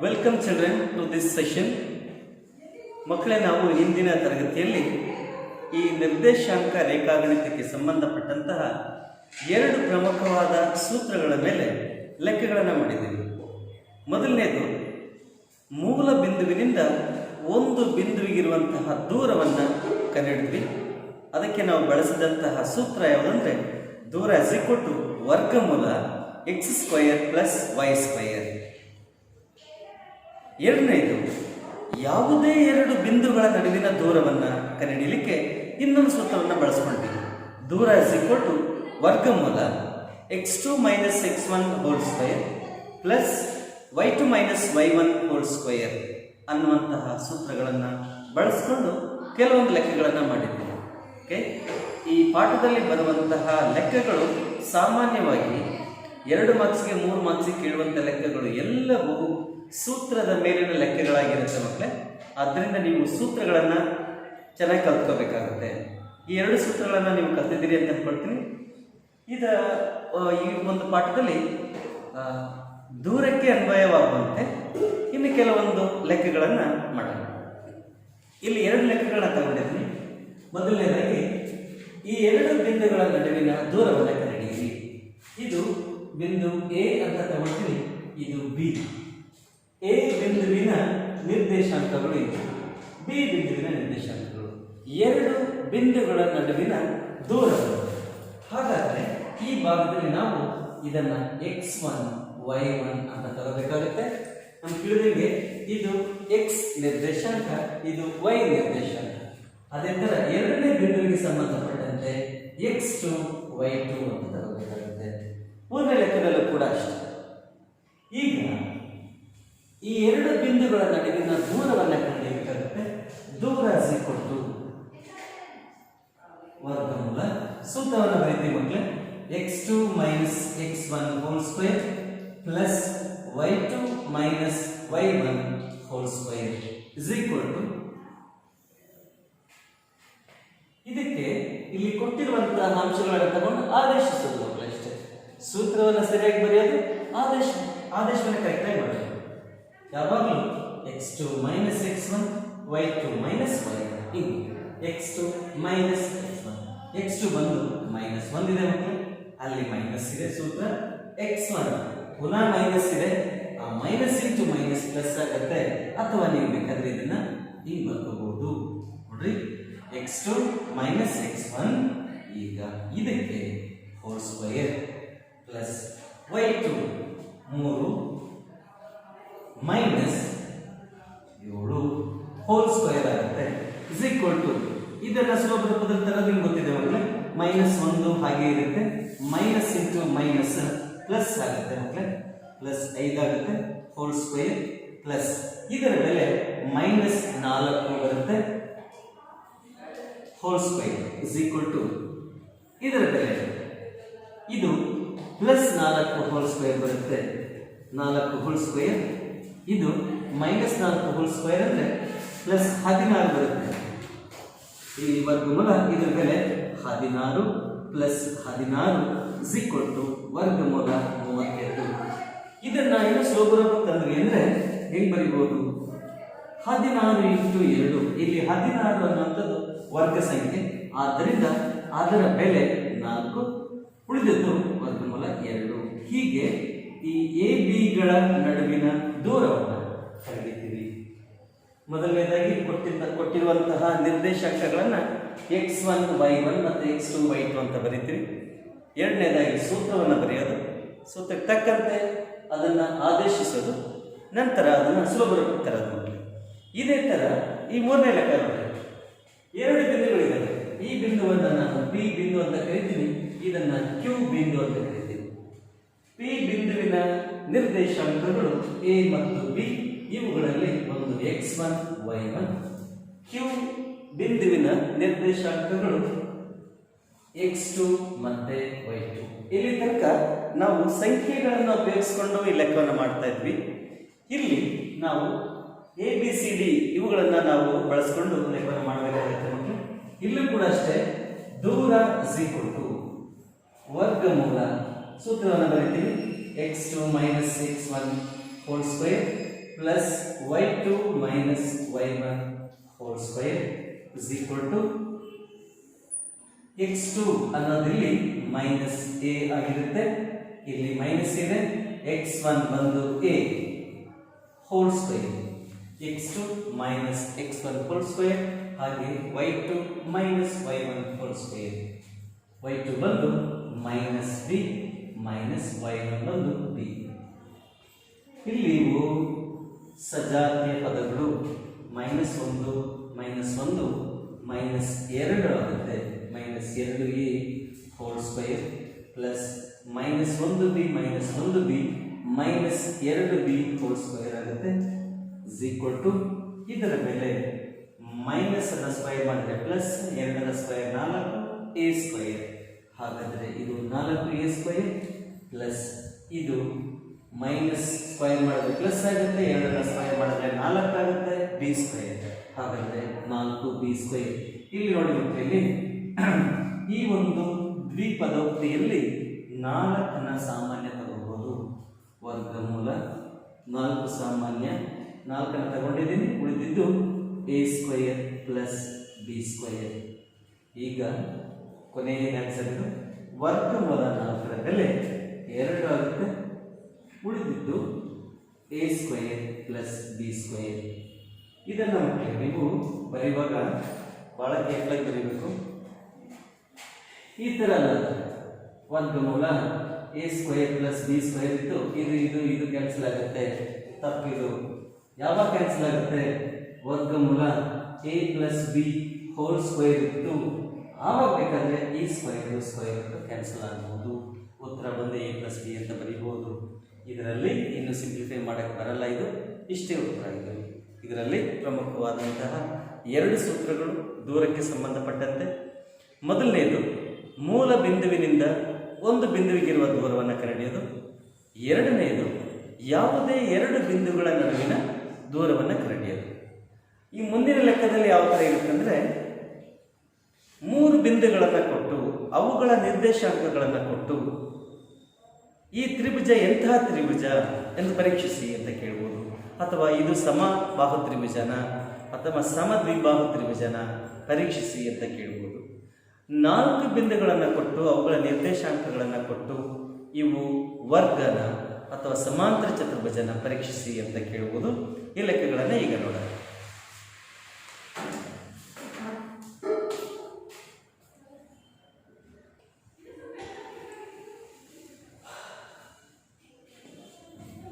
Welcome children to this session. ಮಕ್ಕಳೇ, ನಾವು ಹಿಂದಿನ ತರಗತಿಯಲ್ಲಿ ಈ ನಿರ್ದೇಶಾಂಕ ರೇಖಾಗಣಿತಕ್ಕೆ ಸಂಬಂಧಪಟ್ಟಂತಹ ಎರಡು ಪ್ರಮುಖವಾದ ಸೂತ್ರಗಳ ಮೇಲೆ ಲೆಕ್ಕಗಳನ್ನು ಮಾಡಿದ್ದೀವಿ. ಮೊದಲನೇದು, ಮೂಲ ಬಿಂದುವಿನಿಂದ ಒಂದು ಬಿಂದುವಿಗಿರುವಂತಹ ದೂರವನ್ನು ಕಂಡುಹಿಡಿದ್ವಿ. ಅದಕ್ಕೆ ನಾವು ಬಳಸಿದಂತಹ ಸೂತ್ರ ಯಾವುದಂದರೆ ದೂರ ವರ್ಗಮೂಲ x² + y². ಎರಡನೇದು, ಯಾವುದೇ ಎರಡು ಬಿಂದುಗಳ ನಡುವಿನ ದೂರವನ್ನು ಕಂಡುಹಿಡಿಯಲಿಕ್ಕೆ ಇನ್ನೊಂದು ಸೂತ್ರವನ್ನು ಬಳಸ್ಕೊಂಡ್ವಿ. ದೂರ ವರ್ಗಮೂಲ x2 - x1² + y2 - y1² ಅನ್ನುವಂತಹ ಸೂತ್ರಗಳನ್ನು ಬಳಸಿಕೊಂಡು ಕೆಲವೊಂದು ಲೆಕ್ಕಗಳನ್ನು ಮಾಡಿದ್ದೀವಿ. ಓಕೆ, ಈ ಪಾಠದಲ್ಲಿ ಬರುವಂತಹ ಲೆಕ್ಕಗಳು ಸಾಮಾನ್ಯವಾಗಿ 2 ಮಾರ್ಕ್ಸ್ಗೆ 3 ಮಾರ್ಕ್ಸ್ಗೆ ಕೇಳುವಂಥ ಲೆಕ್ಕಗಳು ಎಲ್ಲವೂ ಸೂತ್ರದ ಮೇಲಿನ ಲೆಕ್ಕಗಳಾಗಿರುತ್ತೆ ಮಕ್ಕಳೇ. ಆದ್ದರಿಂದ ನೀವು ಸೂತ್ರಗಳನ್ನು ಚೆನ್ನಾಗಿ ಕಲ್ತ್ಕೋಬೇಕಾಗುತ್ತೆ. ಈ ಎರಡು ಸೂತ್ರಗಳನ್ನು ನೀವು ಕಲ್ತಿದ್ದೀರಿ ಅಂತ ಅಂದ್ಕೊಳ್ತೀನಿ. ಈ ಒಂದು ಪಾಠದಲ್ಲಿ ದೂರಕ್ಕೆ ಅನ್ವಯವಾಗುವಂತೆ ಇನ್ನು ಕೆಲವೊಂದು ಲೆಕ್ಕಗಳನ್ನು ಮಾಡೋಣ. ಇಲ್ಲಿ 2 ಲೆಕ್ಕಗಳನ್ನ ತಗೊಂಡಿದ್ದೀನಿ. ಮೊದಲನೇದಾಗಿ, ಈ ಎರಡು ಬಿಂದುಗಳ ನಡುವಿನ ದೂರವನ್ನು ಕಂಡುಹಿಡಿಯಿರಿ. ಇದು ಬಿಂದು ಎ ಅಂತ ತಗೊಳ್ತೀನಿ, ಇದು ಬಿ. ಎ ಬಿಂದುವಿನ ನಿರ್ದೇಶಾಂಕಗಳು ಇದು, ಬಿ ಬಿಂದುವಿನ ನಿರ್ದೇಶಾಂಕಗಳು. ಎರಡು ಬಿಂದುಗಳ ನಡುವಿನ ದೂರಗಳು. ಹಾಗಾದರೆ ಈ ಭಾಗದಲ್ಲಿ ನಾವು ಇದನ್ನು x1 y1 ಅಂತ ತಗೋಬೇಕಾಗುತ್ತೆ. ನಮ್ಮ ತಿಳಿದಂಗೆ ಇದು x ನಿರ್ದೇಶಾಂಕ, ಇದು y ನಿರ್ದೇಶಾಂಕ. ಅದೇ ಥರ ಎರಡನೇ ಬಿಂದುವಿಗೆ ಸಂಬಂಧಪಟ್ಟಂತೆ x2 y2 ಅಂತ ತಗೋಬೇಕಾಗುತ್ತೆ. ಮೂರನೇ ಲೆಕ್ಕದಲ್ಲೂ ಕೂಡ ಅಷ್ಟೇ. ಈಗ ಈ ಎರಡು ಬಿಂದುಗಳ ನಡುವಿನ ದೂರವನ್ನು ಕಂಡುಹಿಡಿಯಬೇಕಾಗುತ್ತೆ. ದೂರ ವರ್ಗಮೂಲ ಸೂತ್ರವನ್ನು ಬರೀತೀವಿ ಮಕ್ಕಳೇ. x2 - x1² + y2 - y1² ಇದಕ್ಕೆ ಇಲ್ಲಿ ಕೊಟ್ಟಿರುವಂತಹ ಅಂಶಗಳನ್ನು ತಗೊಂಡು ಆದೇಶಿಸೋದು ಮಕ್ಕಳು ಅಷ್ಟೇ. ಸೂತ್ರವನ್ನು ಸರಿಯಾಗಿ ಬರೆಯೋದು, ಆದೇಶವನ್ನು ಕರೆಕ್ಟಾಗಿ ಮಾಡೋದು. ಯಾವಾಗಲೂ x2 - x1 y2 - y1 ಹಿಂಗೆ. x2 - x1, x2 ಬಂದು -1 ಇದೆ ಮಕ್ಕಳು, ಅಲ್ಲಿ ಮೈನಸ್ ಇದೆ ಸೂತ್ರ. x1 ಪುನಃ ಮೈನಸ್ ಇದೆ, ಆ ಮೈನಸ್ ಇಂಟು ಮೈನಸ್ ಪ್ಲಸ್ ಆಗುತ್ತೆ. ಅಥವಾ ನೀವು ಬೇಕಾದ್ರೆ ಇದನ್ನ ಹಿಂಗೆ ಬರ್ಕೋಬಹುದು ನೋಡ್ರಿ. x2 - x1 ಈಗ ಇದಕ್ಕೆ (4² + y2 3 -7² ಆಗುತ್ತೆ ಇದನ್ನ ಸುಲಭ ರೂಪದಲ್ಲಿ ತರ ನಿಮ್ಗೆ ಗೊತ್ತಿದೆ ಮಕ್ಕಳೇ. -1 ಹಾಗೆ ಇರುತ್ತೆ, ಮೈನಸ್ ಇಂಟು ಮೈನಸ್ ಪ್ಲಸ್ ಆಗುತ್ತೆ ಮಕ್ಕಳೇ, +5 ಆಗುತ್ತೆ. (4² + ಇದರ ಬೆಲೆ -4 ಬರುತ್ತೆ. (4² ಇದರ ಬೆಲೆ ಇದು +4² ಬರುತ್ತೆ. 4² ಇದು -4² ಅಂದ್ರೆ +16 ಬರುತ್ತೆ. ಈ ವರ್ಗಮೂಲ ಇದರ ಬೆಲೆ 16 + 16 ವರ್ಗಮೂಲ 32. ಇದನ್ನ ಇನ್ನು ಸುಲಭ ತಂದ್ರಿ ಅಂದ್ರೆ ಹೆಂಗ್ ಬರೀಬಹುದು? 16 × 2. ಇಲ್ಲಿ 16 ಅನ್ನುವಂಥದ್ದು ವರ್ಗ ಸಂಖ್ಯೆ, ಆದ್ದರಿಂದ ಅದರ ಬೆಲೆ 4, ಉಳಿದದ್ದು ವರ್ಗಮೂಲ 2. ಹೀಗೆ ಈ ಎ ಬಿಗಳ ನಡುವಿನ ದೂರವನ್ನು ಕಂಡುಹಿಡಿತೀವಿ. ಮೊದಲನೇದಾಗಿ ಕೊಟ್ಟಿರುವಂತಹ ನಿರ್ದೇಶಾಂಕಗಳನ್ನು x1 y1 ಮತ್ತು x2 y2 ಅಂತ ಬರೀತೀವಿ. ಎರಡನೇದಾಗಿ ಸೂತ್ರವನ್ನು ಬರೆಯೋದು, ಸೂತ್ರಕ್ಕೆ ತಕ್ಕಂತೆ ಅದನ್ನು ಆದೇಶಿಸೋದು, ನಂತರ ಅದನ್ನು ಸುಲಭ ರೂಪಕ್ಕೆ ತರೋದು. ಇದೇ ಥರ ಈ ಮೂರನೇ ಲೆಕ್ಕ ನೋಡಿ. ಎರಡು ಬಿಂದುಗಳಿದ್ದಾವೆ. ಈ ಬಿಂದುವನ್ನು ನಾನು ಪಿ ಬಿಂದು ಅಂತ ಕರಿತೀನಿ, ಇದನ್ನು ಕ್ಯೂ ಬಿಂದು ಅಂತ ಕರಿತೀನಿ. ಪಿ ಬಿಂದುವಿನ ನಿರ್ದೇಶಾಂಕಗಳು ಎ ಮತ್ತು ಬಿ, ಇವುಗಳಲ್ಲಿ ಒಂದು x1 y1. ಕ್ಯೂ ಬಿಂದುವಿನ ನಿರ್ದೇಶಾಂಕಗಳು x2 ಮತ್ತು y2. ಇಲ್ಲಿ ತನಕ ನಾವು ಸಂಖ್ಯೆಗಳನ್ನು ಉಪಯೋಗಿಸಿಕೊಂಡು ಈ ಲೆಕ್ಕವನ್ನು ಮಾಡ್ತಾ ಇದ್ವಿ. ಇಲ್ಲಿ ನಾವು ABCD ಇವುಗಳನ್ನು ನಾವು ಬಳಸಿಕೊಂಡು ಲೆಕ್ಕವನ್ನು ಮಾಡಬೇಕಾಗುತ್ತೆ. ಇಲ್ಲೂ ಕೂಡ ಅಷ್ಟೇ, ದೂರ ವರ್ಗಮೂಲ ಸೂತ್ರವನ್ನು ಬರೀತೀವಿ. x2 - x1² plus y2 minus y1 whole square is equal to x2 ಅನ್ನೋದಿಲ್ಲಿ ಮೈನಸ್ a ಆಗಿರುತ್ತೆ, ಇಲ್ಲಿ ಮೈನಸ್ ಇದೆ, x1 ಬಂದು a whole square, x2 minus x1 whole square, ಹಾಗೆ y2 minus y1 whole square, y2 ಬಂದು ಮೈನಸ್ b ಮೈನಸ್ y1 ಬಂದು b. ಇಲ್ಲಿ ಇವು ಸಜಾತಿಯ ಪದಗಳು ಮೈನಸ್ 1 ಮೈನಸ್ 1 ಮೈನಸ್ 2 ಆಗುತ್ತೆ, minus 2a hole square plus minus 1b minus 1b minus 2b hole square ಆಗುತ್ತೆ is equal to ಇದರ ಮೇಲೆ ಮೈನಸ್ ಅನ್ನ ಸ್ಕ್ವೇರ್ ಮಾಡಿದ್ರೆ ಪ್ಲಸ್ 2ರ ಸ್ಕ್ವೇರ್ 4 a ಸ್ಕ್ವೇರ್, ಹಾಗಾದರೆ ಇದು 4a ಸ್ಕ್ವೇರ್ ಪ್ಲಸ್ ಇದು ಮೈನಸ್ ಸ್ಕ್ವೇರ್ ಮಾಡಿದ್ರೆ ಪ್ಲಸ್ ಆಗುತ್ತೆ, 2ರ ಸ್ಕ್ವೇರ್ ಮಾಡಿದ್ರೆ 4 ಆಗುತ್ತೆ b ಸ್ಕ್ವೇರ್, ಹಾಗಾದರೆ 4b ಸ್ಕ್ವೇರ್. ಇಲ್ಲಿ ನೋಡಿ ಮಕ್ಕಳಲ್ಲಿ ಈ ಒಂದು ದ್ವಿಪದೋಕ್ತಿಯಲ್ಲಿ 4ನ್ನ ಸಾಮಾನ್ಯ ತಗೋಬಹುದು, ವರ್ಗಮೂಲ 4 ಸಾಮಾನ್ಯ, 4ನ್ನು ತಗೊಂಡಿದ್ದೀನಿ, ಉಳಿದಿದ್ದು a square plus b square. ಈಗ ಕೊನೆಯ ಆನ್ಸರ್ ವರ್ಗಮೂಲ 4ರ ಬೆಲೆ 2 ಆಗುತ್ತೆ, ಉಳಿದಿದ್ದು a square plus b square. ಇದನ್ನು ಮಕ್ಕಳಿಗೆ ನೀವು ಬರೆಯುವಾಗ ಬಹಳ ಕೇರ್ಫುಲ್ ಬರೀಬೇಕು. ಈ ಥರ ವರ್ಗಮೂಲ a square plus b square ಇತ್ತು, ಇದು ಕ್ಯಾನ್ಸಲ್ ಆಗುತ್ತೆ, ತಪ್ಪಿದು. ಯಾವಾಗ ಕ್ಯಾನ್ಸಲ್ ಆಗುತ್ತೆ? ವರ್ಗಮೂಲ a plus b whole square ಇತ್ತು, ಆವಾಗ ಬೇಕಾದ್ರೆ ಈ ಸ್ಕ್ವೇರ್ ಕ್ಯಾನ್ಸಲ್ ಆಗಬಹುದು, ಉತ್ತರ ಬಂದು a ಪ್ಲಸ್ b ಅಂತ ಬರೀಬಹುದು. ಇದರಲ್ಲಿ ಇನ್ನು ಸಿಂಪ್ಲಿಫೈ ಮಾಡಕ್ಕೆ ಬರಲ್ಲ, ಇದು ಇಷ್ಟೇ ಉತ್ತರ. ಇದರಲ್ಲಿ ಪ್ರಮುಖವಾದಂತಹ 2 ಸೂತ್ರಗಳು ದೂರಕ್ಕೆ ಸಂಬಂಧಪಟ್ಟಂತೆ. ಮೊದಲನೇದು ಮೂಲ ಬಿಂದುವಿನಿಂದ ಒಂದು ಬಿಂದುವಿಗಿರುವ ದೂರವನ್ನು ಕಂಡುಹಿಡಿಯೋದು, ಎರಡನೆಯದು ಯಾವುದೇ 2 ಬಿಂದುಗಳ ನಡುವಿನ ದೂರವನ್ನು ಕಂಡುಹಿಡಿಯೋದು. ಈ ಮುಂದಿನ ಲೆಕ್ಕದಲ್ಲಿ ಯಾವ ಥರ ಇರುತ್ತೆ ಅಂದರೆ 3 ಬಿಂದುಗಳನ್ನು ಕೊಟ್ಟು ಅವುಗಳ ನಿರ್ದೇಶಾಂಕಗಳನ್ನು ಕೊಟ್ಟು ಈ ತ್ರಿಭುಜ ಎಂತಹ ತ್ರಿಭುಜ ಎಂದು ಪರೀಕ್ಷಿಸಿ ಅಂತ ಕೇಳ್ಬೋದು, ಅಥವಾ ಇದು ಸಮಬಾಹು ತ್ರಿಭುಜನ ಅಥವಾ ಸಮದ್ವಿಬಾಹು ತ್ರಿಭುಜನ ಪರೀಕ್ಷಿಸಿ ಅಂತ ಕೇಳ್ಬೋದು. 4 ಬಿಂದುಗಳನ್ನು ಕೊಟ್ಟು ಅವುಗಳ ನಿರ್ದೇಶಾಂಕಗಳನ್ನು ಕೊಟ್ಟು ಇವು ವರ್ಗನ ಅಥವಾ ಸಮಾಂತರ ಚತುರ್ಭುಜನ ಪರೀಕ್ಷಿಸಿ ಅಂತ ಕೇಳ್ಬೋದು. ಈ ಲೆಕ್ಕಗಳನ್ನು ಈಗ ನೋಡೋಣ.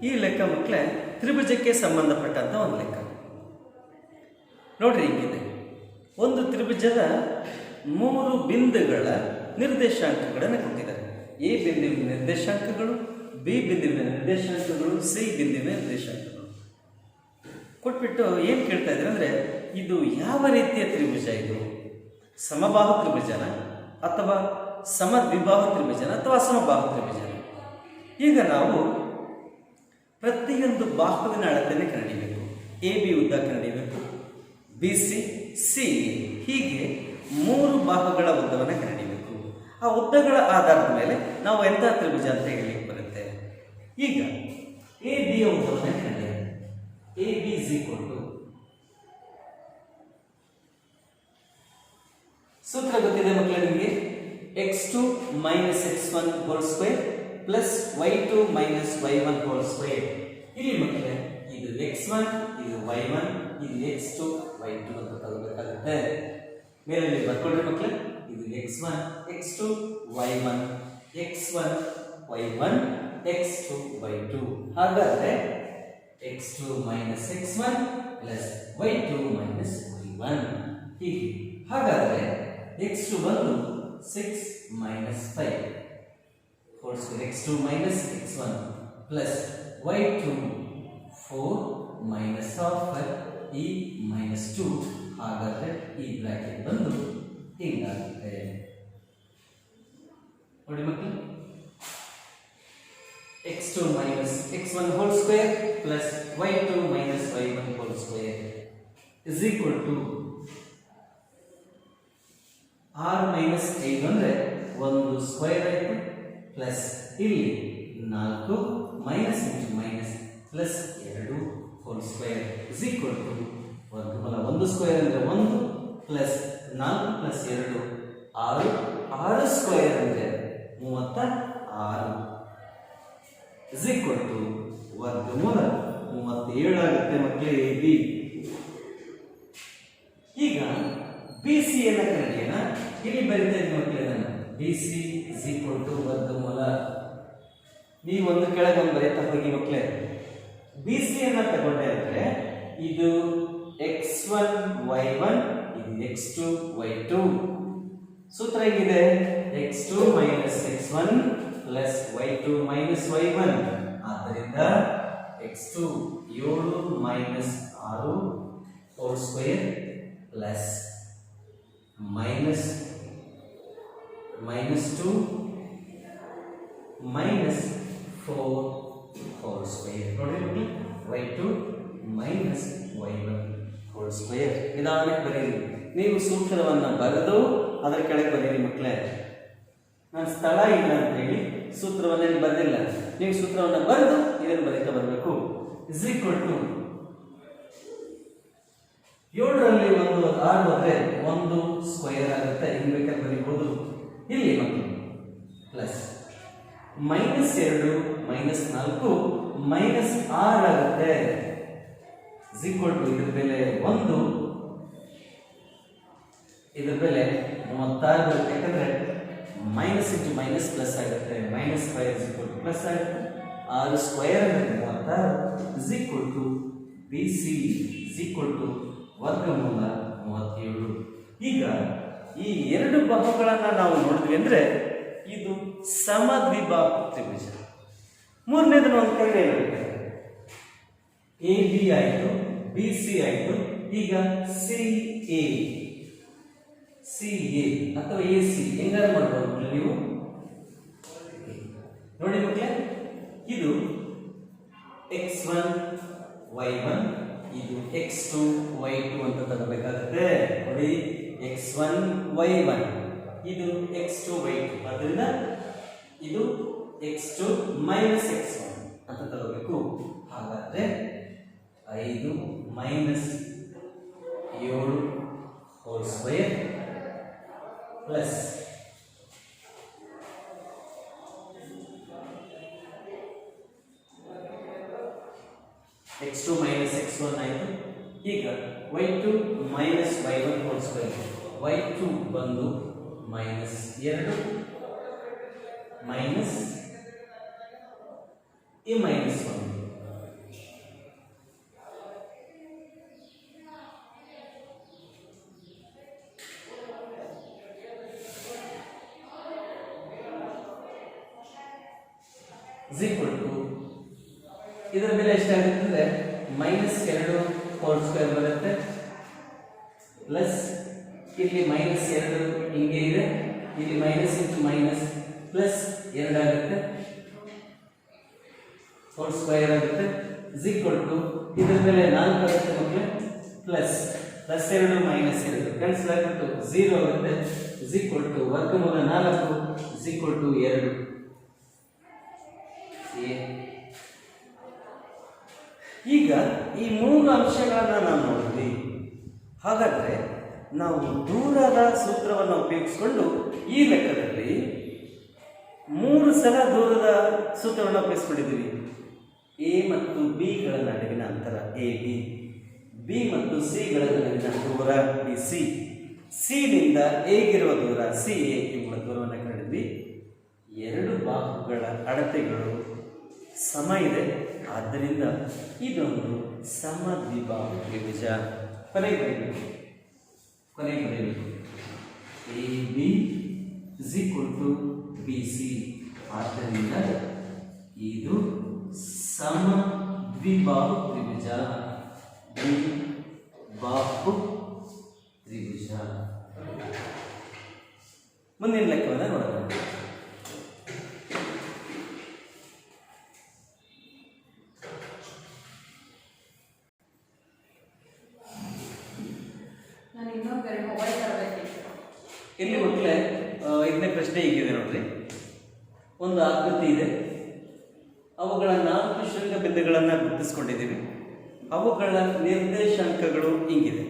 ಈ ಲೆಕ್ಕ ಮಕ್ಕಳೇ ತ್ರಿಭುಜಕ್ಕೆ ಸಂಬಂಧಪಟ್ಟಂತ ಒಂದು ಲೆಕ್ಕ ನೋಡ್ರಿ. ಹೀಗಿದೆ, ಒಂದು ತ್ರಿಭುಜದ 3 ಬಿಂದುಗಳ ನಿರ್ದೇಶಾಂಕಗಳನ್ನು ಕೊಟ್ಟಿದ್ದಾರೆ. ಎ ಬಿಂದುವಿನ ನಿರ್ದೇಶಾಂಕಗಳು, ಬಿ ಬಿಂದುವಿನ ನಿರ್ದೇಶಾಂಕಗಳು, ಸಿ ಬಿಂದುವಿನ ನಿರ್ದೇಶಾಂಕಗಳು ಕೊಟ್ಬಿಟ್ಟು ಏನು ಕೇಳ್ತಾ ಇದ್ದಾರೆ ಅಂದರೆ ಇದು ಯಾವ ರೀತಿಯ ತ್ರಿಭುಜ, ಇದು ಸಮಬಾಹು ತ್ರಿಭುಜನ ಅಥವಾ ಸಮದ್ವಿಬಾಹು ತ್ರಿಭುಜನ ಅಥವಾ ಸಮಬಾಹು ತ್ರಿಭುಜನ. ಈಗ ನಾವು ಪ್ರತಿಯೊಂದು ಬಾಹುವಿನ ಅಳತೆಯನ್ನು ಕಂಡುಹಿಡಿಯಬೇಕು. ಎ ಬಿ ಉದ್ದ ಕಂಡುಹಿಡಿಯಬೇಕು, ಬಿ ಸಿ ಸಿ ಹೀಗೆ 3 ಬಾಹುಗಳ ಉದ್ದವನ್ನು ಕಂಡುಹಿಡಿಯಬೇಕು. ಆ ಉದ್ದಗಳ ಆಧಾರದ ಮೇಲೆ ನಾವು ಎಂಥ ತ್ರಿಭುಜ ಅಂತ ಹೇಳಲಿಕ್ಕೆ ಬರುತ್ತೆ. ಈಗ ಎ ಬಿಯ ಉದ್ದವನ್ನು ಕಂಡುಹಿಡಿಯೋಣ. A B is equal to ಸೂತ್ರ ಗೊತ್ತಿದೆ ಮಕ್ಕಳೇ ನಿಮಗೆ, x2 minus x1 whole square plus y2 minus y1 whole square. ಇಲ್ಲಿ ಮಕ್ಕಳೇ ಇದು x1 ಇದು y1 ಇದು x2 y2 ಅಂತ ತಗೋಬೇಕಾಗುತ್ತೆ. ಮೇಲೆ ಬರ್ಕೊಳ್ರಿ ಮಕ್ಕಳೇ, ಇದು x1 x2 y1 x1 y1 x2 y2. ಹಾಗಾದ್ರೆ x2 minus x1 plus y2 minus y1 ಹೀಗೆ. ಹಾಗಾದ್ರೆ x2 ಬಂದು 6 minus 5 whole square, x2 minus x1 plus y2 4 minus of ಈ ಮೈನಸ್ 2. ಹಾಗಾದ್ರೆ ಈ ಬ್ರಾಕೆಟ್ ಬಂದು ಹಿಂಗಾಗುತ್ತೆ ನೋಡಿ ಮಕ್ಕಳು. x2 minus x1 whole square plus y2 minus y1 whole square is equal to r minus 8 ಅಂದ್ರೆ 1 ಸ್ಕ್ವೇರ್ ಆಯಿತು ಪ್ಲಸ್ ಇಲ್ಲಿ 4 minus into minus plus 2 whole square is equal to ವರ್ಗಮೂಲ 1 ಸ್ಕ್ವೇರ್ ಅಂದರೆ 1 ಪ್ಲಸ್ 4 ಪ್ಲಸ್ 2 6 6 ಸ್ಕ್ವೇರ್ ಅಂದರೆ 36 is equal to ವರ್ಗಮೂಲ 37 ಆಗುತ್ತೆ ಮಕ್ಕಳೇ A B. ಈಗ ಬಿ ಸಿ ಅನ್ನ ಕಂಡಿಯನ ಇಲ್ಲಿ ಬರಿತಾ ಇದ್ದೀನಿ ಮಕ್ಕಳೇ ನಾನು B C is equal to ವರ್ಗಮೂಲ. ನೀವು ಒಂದು ಕೆಳಗೆ ಒಂದು ಬರೀತಾ ಹೋಗಿ ಮಕ್ಕಳೇ. ಬಿ ಸಿ ಅನ್ನ ತಗೊಂಡೆ ಅಂದ್ರೆ ಇದು x1 y1 ಇದು x2 y2. ಸೂತ್ರ ಹೇಗಿದೆ? x2 minus x1 plus y2 minus y1. ಆದ್ದರಿಂದ x2 7 minus 6 hole square plus minus 2 minus 4 whole square. ನೋಡಿ y2 minus y1 whole square. ನಿಧಾನಕ್ಕೆ ಬರೀರಿ. ನೀವು ಸೂತ್ರವನ್ನು ಬರೆದು ಅದರ ಕೆಳಗೆ ಬರೀರಿ ಮಕ್ಕಳೇ. ನಾನು ಸ್ಥಳ ಇಲ್ಲ ಅಂತ ಹೇಳಿ ಸೂತ್ರವನ್ನು ಬರೆದಿಲ್ಲ. ನೀವು ಸೂತ್ರವನ್ನು ಬರೆದು ಇದನ್ನು ಬರೀತಾ ಬರಬೇಕು. ಇಸ್ ಈಕ್ವಲ್ ಟು 7ರಲ್ಲಿ 1 6 ಅಂದರೆ 1 ಸ್ಕ್ವೇರ್ ಆಗುತ್ತೆ. ಹಿಂಗೆ ಬೇಕಾದ್ರೆ ಬರೀಬಹುದು. ಇಲ್ಲಿ ಮಕ್ಕಳು ಪ್ಲಸ್ ಮೈನಸ್ 2 ಮೈನಸ್ 4 ಮೈನಸ್ 6 ಆಗುತ್ತೆ. ಇಸ್ ಈಕ್ವಲ್ ಟು ಇದ್ರ ಬೆಲೆ 1, ಇದ್ರ ಬೆಲೆ 36 ಬರುತ್ತೆ. ಯಾಕಂದ್ರೆ ಮೈನಸ್ ಇಂಟು ಮೈನಸ್ ಪ್ಲಸ್ ಆಗುತ್ತೆ. Minus 5 is equal to plus ಆಗುತ್ತೆ. 6 ಸ್ಕ್ವೇರ್ ಅಂದರೆ 36 is equal to B C is equal to ವರ್ಗಮೂಲ 37. ಈಗ ಈ ಎರಡು ಬಾಹುಗಳನ್ನು ನಾವು ನೋಡಿದ್ವಿ ಅಂದ್ರೆ ಇದು ಸಮದ್ವಿಬಾಹು ತ್ರಿಭುಜ. ಮೂರನೇದನ್ನು ಒಂದು ಕಡೆ ಎ ಬಿ ಆಯಿತು, ಬಿ ಸಿ ಆಯಿತು. ಈಗ ಸಿ ಎ ಅಥವಾ ಎ ಸಿ ಹೆಂಗಾರು ಮಾಡ್ಬೋದು ನೀವು ನೋಡಿ ಮಕ್ಕಳೇ. ಇದು x1 y1 ಇದು x2 y2 ಅಂತ ತಗೋಬೇಕಾಗುತ್ತೆ. ನೋಡಿ x1 y1 ಇದು x2 y2. ಆದ್ದರಿಂದ ಇದು x2 ಮೈನಸ್ x1 ಅಂತ ತಗೋಬೇಕು. ಹಾಗಾದ್ರೆ 5 minus 7 hole square plus x2 minus x1 ಆಯಿತು. ಈಗ y2 minus y1 whole square. y2 ಬಂದು ಮೈನಸ್ 2 ಮೈನಸ್ ಈ ಮೈನಸ್ 1 is equal to ಇದರ ಬೆಲೆ ಎಷ್ಟಾಗುತ್ತೆ ಅಂದ್ರೆ ಮೈನಸ್ 2 ಹೋಲ್ ಸ್ಕ್ವೇರ್ ಬರುತ್ತೆ ಪ್ಲಸ್ ಇಲ್ಲಿ ಮೈನಸ್ 2 ಹಿಂಗೆ ಇದೆ, ಇಲ್ಲಿ ಮೈನಸ್ ಇಂಟು ಮೈನಸ್ ಪ್ಲಸ್ 2 ಆಗುತ್ತೆ ಹೋಲ್ ಸ್ಕ್ವೇರ್ ಆಗುತ್ತೆ. is equal to ಇದರ ಬೆಲೆ 4 ಆಗುತ್ತೆ ಮಕ್ಕಳೇ. ಪ್ಲಸ್ 2 ಮೈನಸ್ 2 ಕ್ಯಾನ್ಸಲ್ ಆಗಿಬಿಟ್ಟು 0 ಆಗುತ್ತೆ. is equal to ವರ್ಗಮೂಲ 4 is equal to 2. ಈಗ ಈ 3 ಅಂಶಗಳನ್ನು ನಾವು ನೋಡಿದ್ವಿ. ಹಾಗಾದ್ರೆ ನಾವು ದೂರದ ಸೂತ್ರವನ್ನು ಉಪಯೋಗಿಸಿಕೊಂಡು ಈ ಲೆಕ್ಕದಲ್ಲಿ 3 ಸಲ ದೂರದ ಸೂತ್ರವನ್ನು ಉಪಯೋಗಿಸಿಕೊಂಡಿದ್ದೀವಿ. ಎ ಮತ್ತು ಬಿ ಗಳ ನಡುವಿನ ಅಂತರ ಎ ಬಿ, ಬಿ ಮತ್ತು ಸಿ ಗಳ ನಡುವಿನ ದೂರ ಬಿ ಸಿ, ಸಿ ನಿಂದ ಎಗಿರುವ ದೂರ ಸಿ ಎ ಇವುಗಳ ದೂರವನ್ನು ಕಂಡಿದ್ವಿ. 2 ಬಾಹುಗಳ ಅಳತೆಗಳು ಸಮ ಇದೆ. ಆದ್ದರಿಂದ ಇದೊಂದು ಸಮದ್ವಿಬಾಹು ತ್ರಿಭುಜ. ಕೊನೆಗೆ ಬರೀಬೇಕು A B is equal to B C. ಆದ್ದರಿಂದ ಇದು ಸಮದ್ವಿಬಾಹು ತ್ರಿಭುಜ, ದ್ವಿಬಾಹು ತ್ರಿಭುಜ. ಮುಂದಿನ ಲೆಕ್ಕವನ್ನು ನೋಡೋಣ. ಇಲ್ಲಿ ಮಕ್ಕಳೇ 5ನೇ ಪ್ರಶ್ನೆ ಹೀಗಿದೆ ನೋಡ್ರಿ. ಒಂದು ಆಕೃತಿ ಇದೆ, ಅವುಗಳ 4 ಶೃಂಗ ಬಿಂದುಗಳನ್ನು ಗುರುತಿಸ್ಕೊಂಡಿದ್ದೀವಿ. ಅವುಗಳ ನಿರ್ದೇಶಾಂಕಗಳು ಹಿಂಗಿದೆ.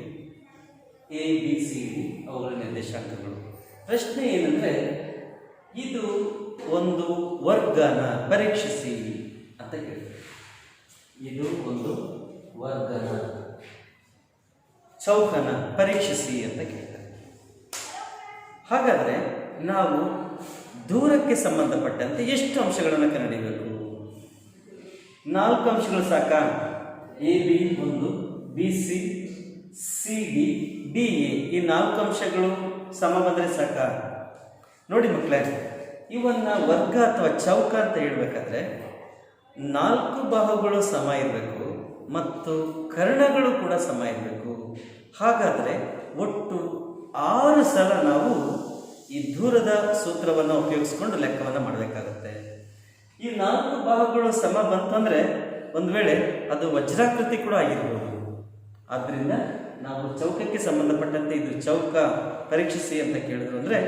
ಎ ಬಿ ಸಿ ಡಿ ಅವುಗಳ ನಿರ್ದೇಶಾಂಕಗಳು. ಪ್ರಶ್ನೆ ಏನಂದ್ರೆ, ಇದು ಒಂದು ವರ್ಗನ ಪರೀಕ್ಷಿಸಿ ಅಂತ ಕೇಳಿದೆ. ಇದು ಒಂದು ವರ್ಗನ ಚೌಕನ ಪರೀಕ್ಷಿಸಿ ಅಂತ ಕೇಳ್ತಾರೆ. ಹಾಗಾದ್ರೆ ನಾವು ದೂರಕ್ಕೆ ಸಂಬಂಧಪಟ್ಟಂತೆ ಎಷ್ಟು ಅಂಶಗಳನ್ನು ಕಂಡುಹಿಡಿಯಬೇಕು? 4 ಅಂಶಗಳು ಸಾಕಾ? ಎ ಬಿ ಒಂದು, B C, C D, D A, ಈ 4 ಅಂಶಗಳು ಸಮ ಬಂದರೆ ಸಾಕಾ? ನೋಡಿ ಮಕ್ಕಳೇ, ಇವನ್ನ ವರ್ಗ ಅಥವಾ ಚೌಕ ಅಂತ ಹೇಳ್ಬೇಕಾದ್ರೆ 4 ಬಾಹುಗಳು ಸಮ ಇರಬೇಕು ಮತ್ತು ಕರ್ಣಗಳು ಕೂಡ ಸಮ ಇರಬೇಕು. ಹಾಗಾದರೆ ಒಟ್ಟು 6 ಸಲ ನಾವು ಈ ದೂರದ ಸೂತ್ರವನ್ನು ಉಪಯೋಗಿಸ್ಕೊಂಡು ಲೆಕ್ಕವನ್ನು ಮಾಡಬೇಕಾಗುತ್ತೆ. ಈ 4 ಬಾಹುಗಳು ಸಮ ಬಂತಂದ್ರೆ ಒಂದು ವೇಳೆ ಅದು ವಜ್ರಾಕೃತಿ ಕೂಡ ಆಗಿರ್ಬೋದು. ಆದ್ದರಿಂದ ನಾವು ಚೌಕಕ್ಕೆ ಸಂಬಂಧಪಟ್ಟಂತೆ ಇದು ಚೌಕ ಪರೀಕ್ಷಿಸಿ ಅಂತ ಕೇಳಿದ್ರು ಅಂದರೆ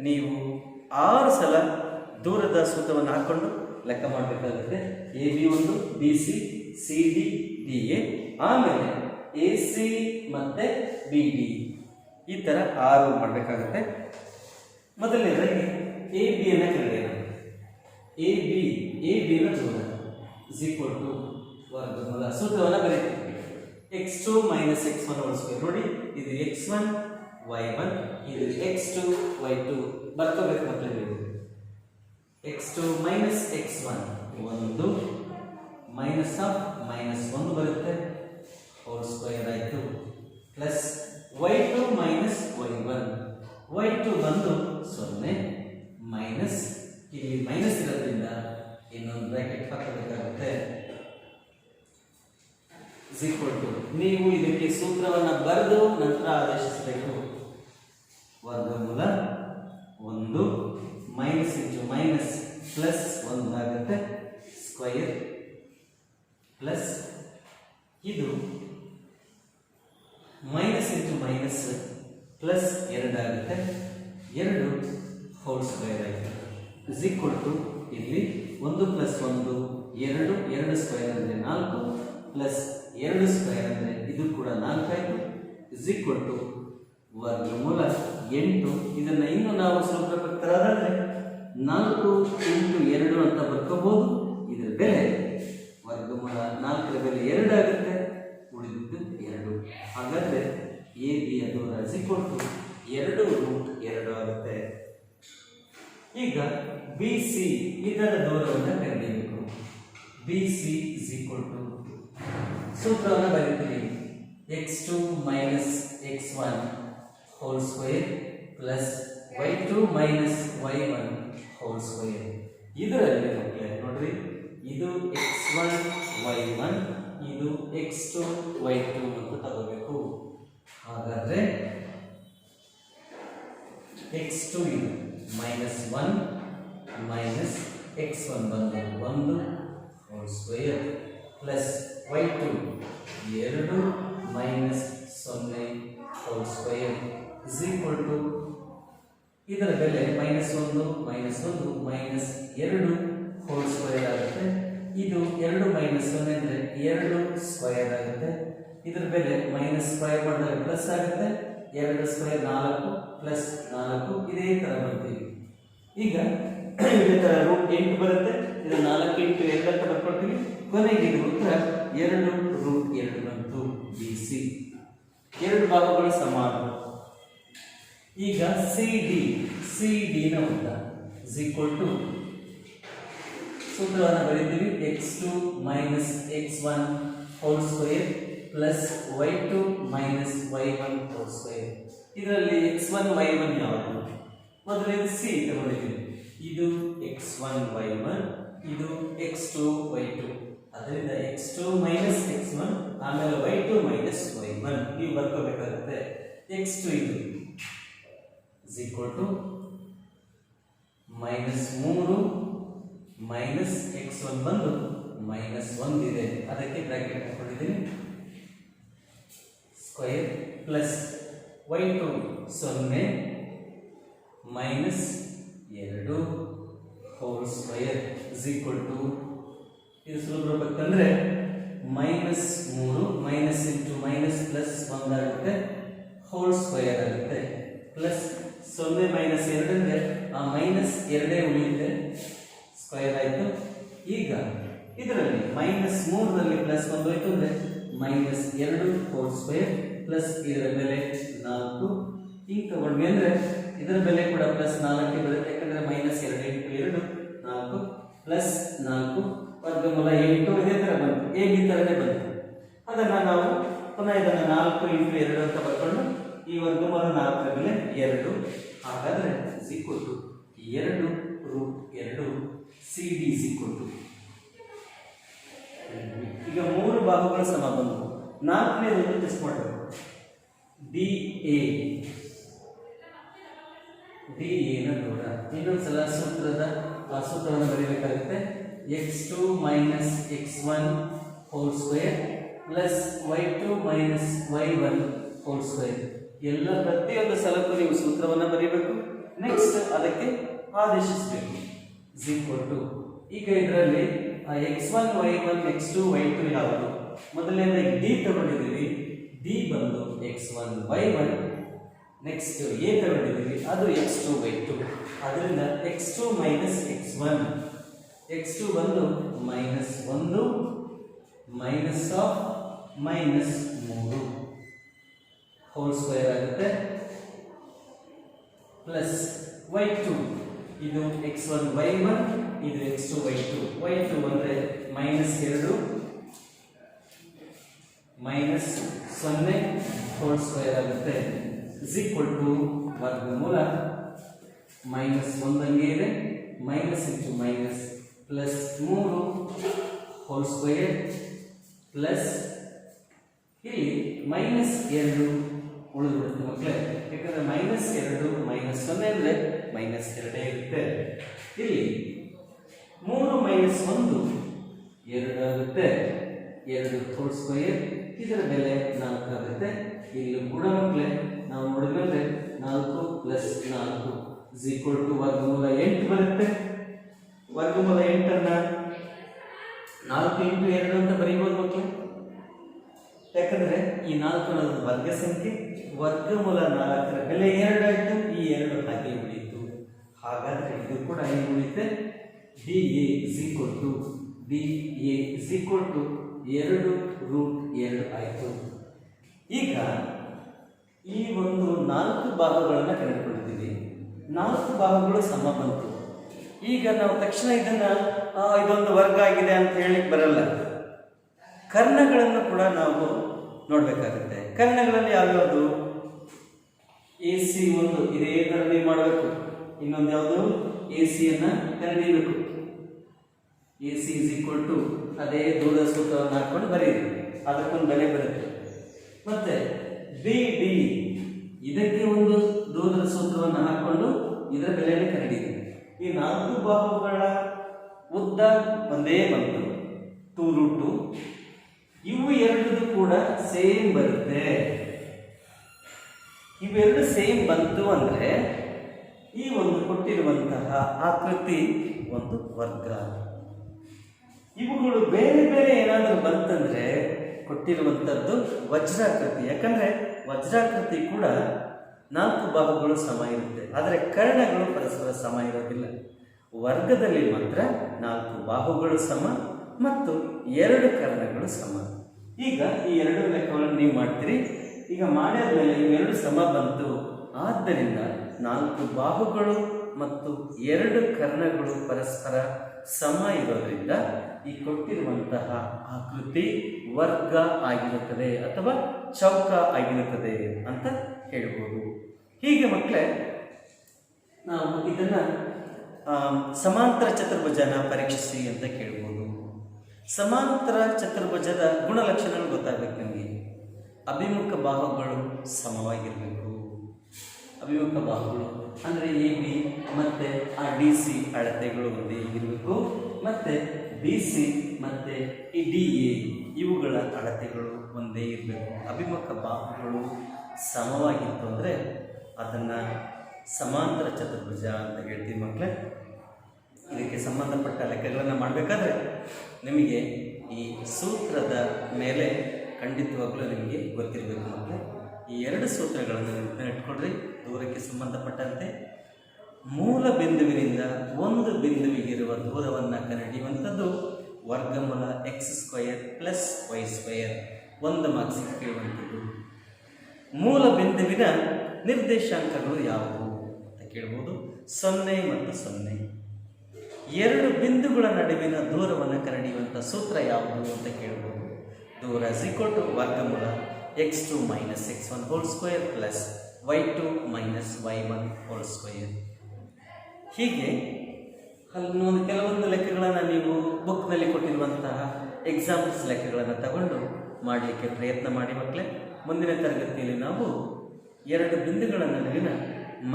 ನೀವು 6 ಸಲ ದೂರದ ಸೂತ್ರವನ್ನು ಹಾಕ್ಕೊಂಡು ಲೆಕ್ಕ ಮಾಡಬೇಕಾಗುತ್ತೆ. ಎ ಬಿ ಒಂದು, B C, C D, D A, ಆಮೇಲೆ ಎ ಸಿ ಮತ್ತೆ ಬಿ ಡಿ, ಈ ಥರ 6 ಮಾಡಬೇಕಾಗುತ್ತೆ. ಮೊದಲನೇದಾಗಿ ಎ ಬಿಯನ್ನು ಕಂಡುಹಿಡಿಯೋಣ. ಎ ಬಿನ ದೂರ ಇಸ್ ಈಕ್ವಲ್ ಟು ವರ್ಗಮೂಲ, ಸೂತ್ರವನ್ನು ಬರೀತೀವಿ. x2 minus x1 whole square. ನೋಡಿ, ಇದು x1 y1, ಇದು x2 y2 ಬರ್ಕೋಬೇಕು ಮಕ್ಕಳಿಗೆ. x2 minus x1 1 minus of minus 1 ಬರುತ್ತೆ ಹೋಲ್ ಸ್ಕ್ವೇರ್ ಆಯಿತು, plus y2 minus y1, y2 ಬಂದು 0 ಮೈನಸ್, ಇಲ್ಲಿ ಮೈನಸ್ ಇರೋದ್ರಿಂದ ಇನ್ನೊಂದು ಬ್ರಾಕೆಟ್ ಹಾಕಬೇಕಾಗುತ್ತೆ. ನೀವು ಇದಕ್ಕೆ ಸೂತ್ರವನ್ನು ಬರೆದು ನಂತರ ಆದೇಶಿಸಬೇಕು. ವರ್ಗಮೂಲ 1 ಮೈನಸ್ ಇಂಟು ಮೈನಸ್ ಪ್ಲಸ್ 1 ಆಗುತ್ತೆ, ಸ್ಕ್ವಯರ್ ಪ್ಲಸ್ ಇದು ಮೈನಸ್ ಇಂಟು ಮೈನಸ್ ಪ್ಲಸ್ 2 ಆಗುತ್ತೆ, 2 ಹೋಲ್ ಸ್ಕ್ವಯರ್ ಆಯಿತು ಇಸ್ ಈಕ್ವಲ್ ಟು ಇಲ್ಲಿ 1 ಪ್ಲಸ್ 1 2, 2 ಸ್ಕ್ವಯರ್ ಅಂದರೆ 4 ಪ್ಲಸ್ 2 ಸ್ಕ್ವಯರ್ ಅಂದರೆ ಇದು ಕೂಡ 4 ಆಯಿತು ಇಸ್ ಈಕ್ವಲ್ ಟು ವರ್ಗಮೂಲ 8. ಇದನ್ನು ಇನ್ನು ನಾವು ಸ್ವಲ್ಪ ಭಕ್ತರಾದರೆ 4 ಇಂಟು 2 ಅಂತ ಬರ್ಕೋಬಹುದು. ಇದರ ಬೆಲೆ ವರ್ಗಮೂಲ 4ರ ಬೆಲೆ 2 ಆಗುತ್ತೆ, ಉಳಿದಿದ್ದು 2. ಹಾಗಾದರೆ ಎ ಬಿ ದೂರ ಇಸ್ ಈಕ್ವಲ್ ಟು 2√2 ಆಗುತ್ತೆ. ಈಗ ಬಿ ಸಿ ಇದರ ದೂರವನ್ನು ಕಂಡುಹಿಡಿಯಬೇಕು. B C is equal to ಸೂತ್ರವನ್ನು ಬರೀತೀವಿ. x2 minus x1 whole square plus y2 minus y1 whole square. ಇದರಲ್ಲಿ ನೋಡ್ರಿ, ಇದು x1 y1, ಇದು x2 y2 ಅಂತ ತಗೋಬೇಕು. ಹಾಗಾದ್ರೆ x2 ಇದು ಮೈನಸ್ 1 ಮೈನಸ್ x1 ಬಂದು 1 whole square plus y2 2 minus 0 whole square is equal to ಇದರ ಬೆಲೆ minus 1 minus 1 minus 2 whole square ಆಗುತ್ತೆ. ಇದು 2 ಮೈನಸ್ 0 ಅಂದರೆ 2 ಸ್ಕ್ವೇರ್ ಆಗುತ್ತೆ. ಇದರ ಬೆಲೆ ಮೈನಸ್ ಸ್ಕ್ವೇರ್ ಮಾಡಿದ್ರೆ ಪ್ಲಸ್ ಆಗುತ್ತೆ, 2 ಸ್ಕ್ವೇರ್ 4 ಪ್ಲಸ್ 4 ಇದೇ ಥರ ಬರ್ತೀವಿ. ಈಗ ಇದೇ ಥರ √8 ಬರುತ್ತೆ. ಇದು 4 ಇಂಟು 2 ಅಂತ ಬರ್ಕೊಳ್ತೀವಿ. ಕೊನೆಗೆ ಇದು ಉತ್ತರ 2√2 ಬಂತು. ಬಿ ಸಿ 2 ಭಾಗಗಳು ಸಮಾನ. ಈಗ ಸಿ ಡಿ ನ ಉದ್ದ ಇಸ್ ಈಕ್ವಲ್ ಟು ಸೂತ್ರವನ್ನು ಬರೀತೀವಿ. x2 minus x1 whole square plus y2 minus y1 whole square. ಇದರಲ್ಲಿ x1 y1 ಯಾವುದು? ಮೊದಲನೇದು ಸಿ ತಗೊಂಡಿದ್ದೀವಿ. ಇದು x1 y1, ಇದು x2 y2. ಅದರಿಂದ x2 ಮೈನಸ್ x1 ಆಮೇಲೆ y2 ಮೈನಸ್ y1 ನೀವು ಬರ್ಕೋಬೇಕಾಗುತ್ತೆ. x2 ಇದು is equal to minus 3 minus x1 ಬಂದು ಮೈನಸ್ 1 ಇದೆ, ಅದಕ್ಕೆ ಬ್ರಾಕೆಟ್ ಹಾಕೊಂಡಿದ್ದೀನಿ, square plus y2 0 minus 2 whole square is equal to ಇದು ಸುಲಭ ಬೇಕಂದ್ರೆ -3 ಮೈನಸ್ ಇಂಟು ಮೈನಸ್ ಪ್ಲಸ್ 1 ಆಗುತ್ತೆ, ಹೋಲ್ ಸ್ಕ್ವೇರ್ ಆಗುತ್ತೆ, ಪ್ಲಸ್ 0 ಮೈನಸ್ 2 ಅಂದರೆ ಆ ಮೈನಸ್ 2 ಉಳಿಯುತ್ತೆ, ಸ್ಕ್ವೇರ್ ಆಯಿತು. ಈಗ ಇದರಲ್ಲಿ -3ರಲ್ಲಿ ಪ್ಲಸ್ 1 ಹೋಯ್ತು ಅಂದರೆ -2 ಹೋಲ್ ಸ್ಕ್ವೇರ್ ಪ್ಲಸ್ ಇದರ ಬೆಲೆ 4. ಹಿಂಗೆ ತಗೊಂಡ್ವಿ ಅಂದರೆ ಇದರ ಬೆಲೆ ಕೂಡ ಪ್ಲಸ್ 4 ಬರುತ್ತೆ, ಯಾಕಂದರೆ -2 ಇಂಟು 2 4 ಪ್ಲಸ್ 4 ವರ್ಗಮೂಲ 8 ಇದೇ ಥರ ಬಂತು, ಈ ಥರನೇ ಬಂತು. ಅದನ್ನು ನಾವು ಪುನಃ ಇದನ್ನು 4 ಇಂಟು 2 ಅಂತ ಬರ್ಕೊಂಡು ಈ ವರ್ಗಮೂಲ 4ರ ಬೆಲೆ 2. ಹಾಗಾದರೆ = 2√2 CD = ಈಗ 3 ಬಾಹುಗಳ ಸಮ ಬಂದವು. 4ನೇ ರೂಟ್ ಟೆಸ್ಟ್ ಮಾಡಬೇಕು. DA ನ ದೂರ ಇನ್ನೊಂದ್ಸಲ ಸೂತ್ರವನ್ನು ಬರೀಬೇಕಾಗುತ್ತೆ. x2 minus x1 whole square plus y2 minus y1 whole square. ಎಲ್ಲ ಪ್ರತಿಯೊಂದು ಸಲಕ್ಕೂ ನೀವು ಸೂತ್ರವನ್ನು ಬರೀಬೇಕು. ನೆಕ್ಸ್ಟ್ ಅದಕ್ಕೆ ಆದೇಶಿಸಬೇಕು. ಈಗ ಇದರಲ್ಲಿ x1 y1 x2 y2 ಯಾವುದು? ಮೊದಲನೇದಾಗಿ d ತಗೊಂಡಿದ್ದೀವಿ, d ಬಂದು x1 y1. ನೆಕ್ಸ್ಟ್ a ತಗೊಂಡಿದ್ದೀವಿ, ಅದು x2 y2. ಅದರಿಂದ x2 ಮೈನಸ್ x1, x2 ಬಂದು -1 ಮೈನಸ್ ಆಫ್ -3 ಹೋಲ್ ಸ್ಕ್ವೇರ್ ಆಗುತ್ತೆ, ಪ್ಲಸ್ y2 ಇದು x1 y1, ಇದು x2 y2. y2 ಅಂದರೆ -2 -0 ಹೋಲ್ ಸ್ಕ್ವೇರ್ ಆಗುತ್ತೆ, ವರ್ಗಮೂಲ -1 ಹಂಗೆ ಇದೆ, minus into minus plus 3 hole square plus ಇಲ್ಲಿ -2 ಉಳಿದ್ಬಿಡುತ್ತೆ ಮಕ್ಕಳೇ, ಯಾಕಂದ್ರೆ -2 -0 ಅಂದರೆ -2 ಇರುತ್ತೆ. ಇಲ್ಲಿ 3 -1 2 ಆಗುತ್ತೆ, 2 ಹೋಲ್ ಸ್ಕ್ವೇರ್, ಇದರ ಬೆಲೆ 4 ಆಗುತ್ತೆ. ಇಲ್ಲಿ ಕೂಡ ಮಕ್ಕಳೇ ನಾವು ನೋಡಿದ್ರೆ 4 ಪ್ಲಸ್ 4 ವರ್ಗಮೂಲ 8 ಬರುತ್ತೆ. ವರ್ಗಮೂಲ 8ಅನ್ನ 4 ಇಂಟು 2 ಅಂತ ಬರೀಬಹುದು ಮಕ್ಕಳು, ಯಾಕಂದ್ರೆ ಈ 4 ಅನ್ನೋದು ವರ್ಗ ಸಂಖ್ಯೆ, ವರ್ಗಮೂಲ 4ರ ಬೆಲೆ 2 ಆಯಿತು, ಈ 2 ಹಾಗೆ ಉಳಿಯಿತು. ಹಾಗಾದ್ರೆ ಇದು ಕೂಡ ಏನು ಉಳಿಯುತ್ತೆ? DA = 2√2 ಆಯಿತು. ಈಗ ಈ ಒಂದು 4 ಬಾಹುಗಳನ್ನು ಕಂಡುಕೊಂಡಿದ್ದೀವಿ, 4 ಬಾಹುಗಳು ಸಮ ಬಂತು. ಈಗ ನಾವು ತಕ್ಷಣ ಇದೊಂದು ವರ್ಗ ಆಗಿದೆ ಅಂತ ಹೇಳಿಕ್ ಬರಲ್ಲ. ಕರ್ಣಗಳನ್ನು ಕೂಡ ನಾವು ನೋಡಬೇಕಾಗುತ್ತೆ. ಕರ್ಣಗಳಲ್ಲಿ ಯಾವ್ಯಾವುದು? AC ಒಂದು ಇದೇ ಥರ ನೀವು ಮಾಡಬೇಕು. ಇನ್ನೊಂದು ಯಾವುದು? AC ಕಂಡುಹಿಡಿಯಬೇಕು. AC = ಅದೇ ದೂರದ ಸೂತ್ರವನ್ನು ಹಾಕೊಂಡು ಬರೀರಿ, ಅದಕ್ಕೊಂದು ಬೆಲೆ ಬರುತ್ತೆ. ಮತ್ತೆ BD ಇದಕ್ಕೆ ಒಂದು ದೂರದ ಸೂತ್ರವನ್ನು ಹಾಕೊಂಡು ಇದರ ಬೆಲೆಯನ್ನು ಕಂಡುಹಿಡಿಯಿರಿ. ಈ 4 ಬಾಹುಗಳ ಉದ್ದ ಒಂದೇ ಬಂತು, 2√2. ಇವು ಎರಡದು ಕೂಡ ಸೇಮ್ ಬರುತ್ತೆ. ಇವೆರಡು ಸೇಮ್ ಬಂತು ಅಂದರೆ ಈ ಒಂದು ಕೊಟ್ಟಿರುವಂತಹ ಆಕೃತಿ ಒಂದು ವರ್ಗ. ಇವುಗಳು ಬೇರೆ ಬೇರೆ ಏನಾದರೂ ಬಂತಂದ್ರೆ ಕೊಟ್ಟಿರುವಂಥದ್ದು ವಜ್ರಾಕೃತಿ. ಯಾಕಂದ್ರೆ ವಜ್ರಾಕೃತಿ ಕೂಡ 4 ಬಾಹುಗಳು ಸಮ ಇರುತ್ತೆ, ಆದರೆ ಕರ್ಣಗಳು ಪರಸ್ಪರ ಸಮ ಇರೋದಿಲ್ಲ. ವರ್ಗದಲ್ಲಿ ಮಾತ್ರ 4 ಬಾಹುಗಳು ಸಮ ಮತ್ತು 2 ಕರ್ಣಗಳು ಸಮ. ಈಗ ಈ 2 ಲೆಕ್ಕಗಳನ್ನು ನೀವು ಮಾಡ್ತೀರಿ. ಈಗ ಮಾಡಿದ ಮೇಲೆ ಇವೆರಡು ಸಮ ಬಂತು, ಆದ್ದರಿಂದ 4 ಬಾಹುಗಳು ಮತ್ತು 2 ಕರ್ಣಗಳು ಪರಸ್ಪರ ಸಮ ಇರೋದ್ರಿಂದ ಈ ಕೊಟ್ಟಿರುವಂತಹ ಆಕೃತಿ ವರ್ಗ ಆಗಿರುತ್ತದೆ ಅಥವಾ ಚೌಕ ಆಗಿರುತ್ತದೆ ಅಂತ ಹೇಳ್ಬೋದು. ಹೀಗೆ ಮಕ್ಕಳೇ ನಾವು ಇದನ್ನ ಸಮಾಂತರ ಚತುರ್ಭುಜನ ಪರೀಕ್ಷಿಸಿ ಅಂತ ಕೇಳ್ಬೋದು. ಸಮಾಂತರ ಚತುರ್ಭುಜದ ಗುಣಲಕ್ಷಣಗಳು ಗೊತ್ತಾಗಬೇಕು ನಿಮಗೆ. ಅಭಿಮುಖ ಬಾಹುಗಳು ಸಮವಾಗಿರಬೇಕು. ಅಭಿಮುಖ ಬಾಹುಗಳು ಅಂದರೆ AB ಮತ್ತು ಆ DC ಅಳತೆಗಳು ಒಂದೇ ಇರಬೇಕು, ಮತ್ತು BC ಮತ್ತು ಈ DA ಇವುಗಳ ಅಳತೆಗಳು ಒಂದೇ ಇರಬೇಕು. ಅಭಿಮುಖ ಬಾಹುಗಳು ಸಮವಾಗಿತ್ತು ಅಂದರೆ ಅದನ್ನು ಸಮಾಂತರ ಚತುರ್ಭುಜ ಅಂತ ಹೇಳ್ತೀವಿ ಮಕ್ಕಳೇ. ಇದಕ್ಕೆ ಸಂಬಂಧಪಟ್ಟ ಲೆಕ್ಕಗಳನ್ನು ಮಾಡಬೇಕಾದ್ರೆ ನಿಮಗೆ ಈ ಸೂತ್ರದ ಮೇಲೆ ಖಂಡಿತವಾಗ್ಲೂ ನಿಮಗೆ ಗೊತ್ತಿರಬೇಕು ಮಕ್ಕಳೇ. ಈ ಎರಡು ಸೂತ್ರಗಳನ್ನು ಇಟ್ಕೊಳ್ರಿ. ದೂರಕ್ಕೆ ಸಂಬಂಧಪಟ್ಟಂತೆ ಮೂಲ ಬಿಂದುವಿನಿಂದ ಒಂದು ಬಿಂದುವಿಗಿರುವ ದೂರವನ್ನು ಕಂಡುಹಿಡಿಯುವಂಥದ್ದು ವರ್ಗಮೂಲ x² + y². 1 ಮಾರ್ಕ್ಸಿಗೆ ಕೇಳುವಂಥದ್ದು. ಮೂಲ ಬಿಂದುವಿನ ನಿರ್ದೇಶಾಂಕಗಳು ಯಾವುವು ಅಂತ ಕೇಳ್ಬೋದು. 0 ಮತ್ತು 0. ಎರಡು ಬಿಂದುಗಳ ನಡುವಿನ ದೂರವನ್ನು ಕಂಡುಹಿಡಿಯುವಂಥ ಸೂತ್ರ ಯಾವುದು ಅಂತ ಕೇಳ್ಬೋದು. ದೂರ ವರ್ಗಮೂಲ x2 - x1² + y2 - y1². ಹೀಗೆ ಕೆಲವೊಂದು ಲೆಕ್ಕಗಳನ್ನು ನೀವು ಬುಕ್ನಲ್ಲಿ ಕೊಟ್ಟಿರುವಂತಹ ಎಕ್ಸಾಂಪಲ್ಸ್ ಲೆಕ್ಕಗಳನ್ನು ತಗೊಂಡು ಮಾಡಲಿಕ್ಕೆ ಪ್ರಯತ್ನ ಮಾಡಿ ಮಕ್ಕಳೇ. ಮುಂದಿನ ತರಗತಿಯಲ್ಲಿ ನಾವು ಎರಡು ಬಿಂದುಗಳ ನಡುವಿನ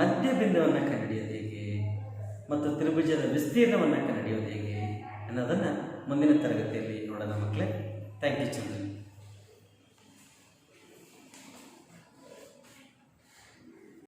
ಮಧ್ಯ ಬಿಂದುವನ್ನು ಕಂಡುಹಿಡಿಯೋದು ಹೇಗೆ ಮತ್ತು ತ್ರಿಭುಜದ ವಿಸ್ತೀರ್ಣವನ್ನು ಕಂಡುಹಿಡಿಯೋದು ಹೇಗೆ ಅನ್ನೋದನ್ನು ಮುಂದಿನ ತರಗತಿಯಲ್ಲಿ ನೋಡೋಣ ಮಕ್ಕಳೇ. Thank you children.